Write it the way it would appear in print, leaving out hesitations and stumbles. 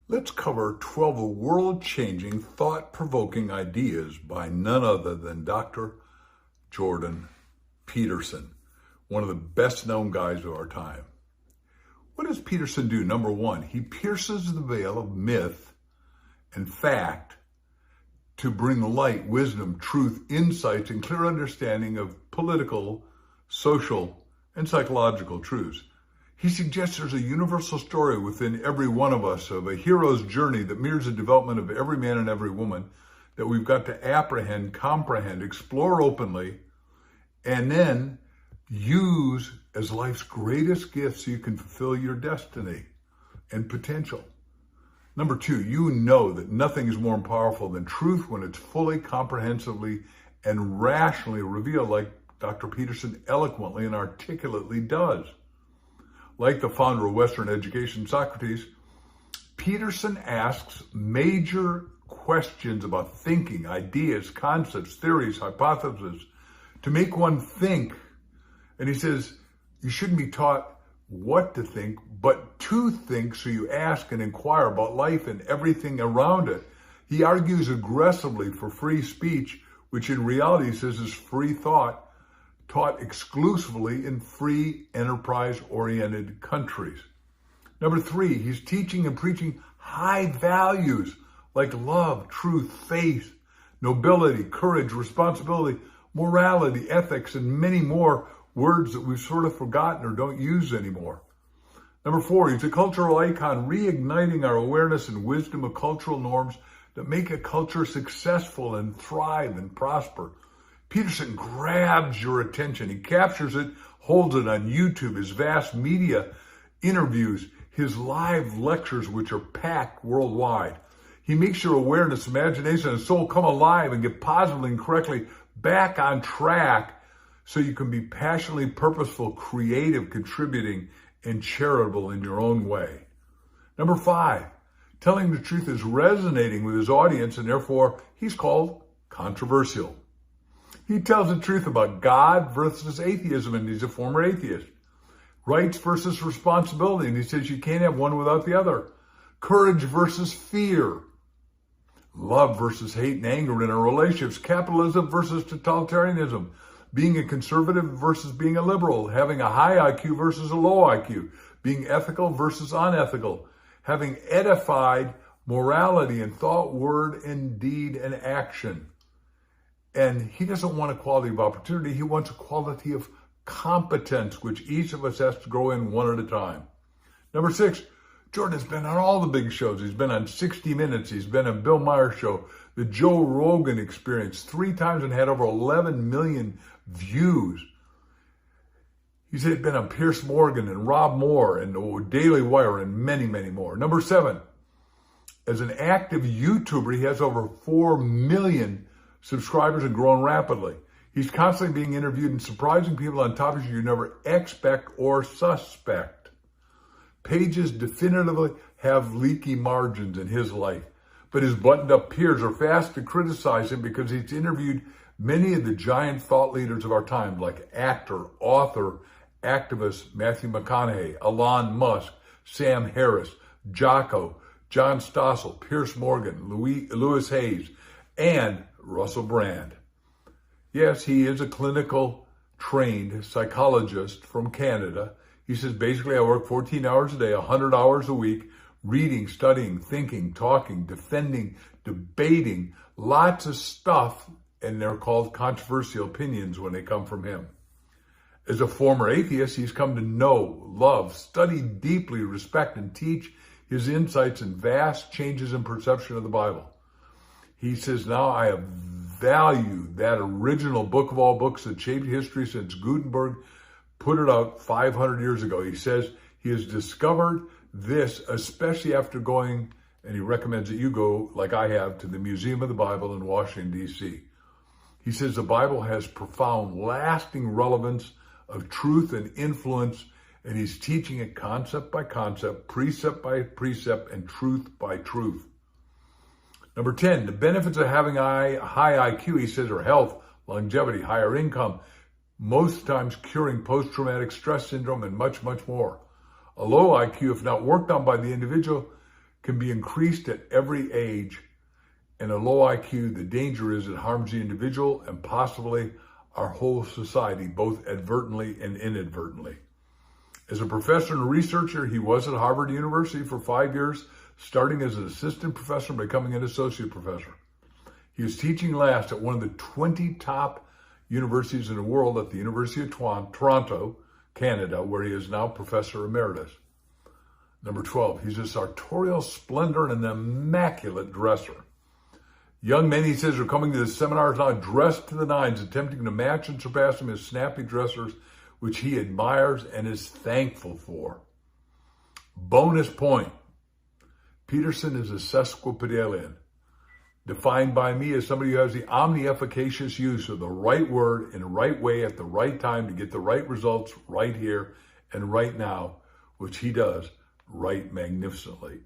Let's cover 12 world-changing, thought-provoking ideas by none other than Dr. Jordan Peterson, one of the best-known guys of our time. What does Peterson do? Number one, he pierces the veil of myth and fact to bring light, wisdom, truth, insights, and clear understanding of political, social, and psychological truths. He suggests there's a universal story within every one of us of a hero's journey that mirrors the development of every man and every woman that we've got to apprehend, comprehend, explore openly, and then use as life's greatest gift so you can fulfill your destiny and potential. Number two, you know that nothing is more powerful than truth when it's fully, comprehensively, and rationally revealed, like Dr. Peterson eloquently and articulately does. Like the founder of Western education, Socrates, Peterson asks major questions about thinking, ideas, concepts, theories, hypotheses, to make one think. And he says, you shouldn't be taught what to think, but to think, so you ask and inquire about life and everything around it. He argues aggressively for free speech, which in reality he says is free thought, taught exclusively in free enterprise-oriented countries. Number three, he's teaching and preaching high values like love, truth, faith, nobility, courage, responsibility, morality, ethics, and many more words that we've sort of forgotten or don't use anymore. Number four, he's a cultural icon, reigniting our awareness and wisdom of cultural norms that make a culture successful and thrive and prosper. Peterson grabs your attention. He captures it, holds it on YouTube, his vast media interviews, his live lectures, which are packed worldwide. He makes your awareness, imagination, and soul come alive and get positively and correctly back on track so you can be passionately purposeful, creative, contributing, and charitable in your own way. Number five, telling the truth is resonating with his audience, and therefore he's called controversial. He tells the truth about God versus atheism, and he's a former atheist. Rights versus responsibility, and he says you can't have one without the other. Courage versus fear. Love versus hate and anger in our relationships. Capitalism versus totalitarianism. Being a conservative versus being a liberal. Having a high IQ versus a low IQ. Being ethical versus unethical. Having edified morality in thought, word, and deed, and action. And he doesn't want equality of opportunity. He wants equality of competence, which each of us has to grow in one at a time. Number six, Jordan's been on all the big shows. He's been on 60 Minutes. He's been on Bill Maher's show, the Joe Rogan Experience, 3 times and had over 11 million views. He's been on Piers Morgan and Rob Moore and the Daily Wire and many, many more. Number seven, as an active YouTuber, he has over 4 million subscribers and growing rapidly. He's constantly being interviewed and surprising people on topics you never expect or suspect. Pages definitively have leaky margins in his life, but his buttoned-up peers are fast to criticize him because he's interviewed many of the giant thought leaders of our time, like actor, author, activist Matthew McConaughey, Elon Musk, Sam Harris, Jocko, John Stossel, Piers Morgan, Louis Hayes, and Russell Brand. Yes, he is a clinical trained psychologist from Canada. He says, basically, I work 14 hours a day, 100 hours a week, reading, studying, thinking, talking, defending, debating, lots of stuff, and they're called controversial opinions when they come from him. As a former atheist, he's come to know, love, study deeply, respect, and teach his insights and vast changes in perception of the Bible. He says, now I have valued that original book of all books that shaped history since Gutenberg put it out 500 years ago. He says he has discovered this, especially after going, and he recommends that you go, like I have, to the Museum of the Bible in Washington, D.C. He says the Bible has profound, lasting relevance of truth and influence, and he's teaching it concept by concept, precept by precept, and truth by truth. Number 10, the benefits of having a high IQ, he says, are health, longevity, higher income, most times curing post-traumatic stress syndrome, and much, much more. A low IQ, if not worked on by the individual, can be increased at every age, and a low IQ, the danger is it harms the individual and possibly our whole society, both advertently and inadvertently. As a professor and a researcher, he was at Harvard University for 5 years, starting as an assistant professor and becoming an associate professor. He was teaching last at one of the 20 top universities in the world at the University of Toronto, Canada, where he is now professor emeritus. Number 12, he's a sartorial splendor and an immaculate dresser. Young men, he says, are coming to the seminars now dressed to the nines, attempting to match and surpass him as snappy dressers, which he admires and is thankful for. Bonus point, Peterson is a sesquipedalian, defined by me as somebody who has the omni-efficacious use of the right word in the right way at the right time to get the right results right here and right now, which he does right magnificently.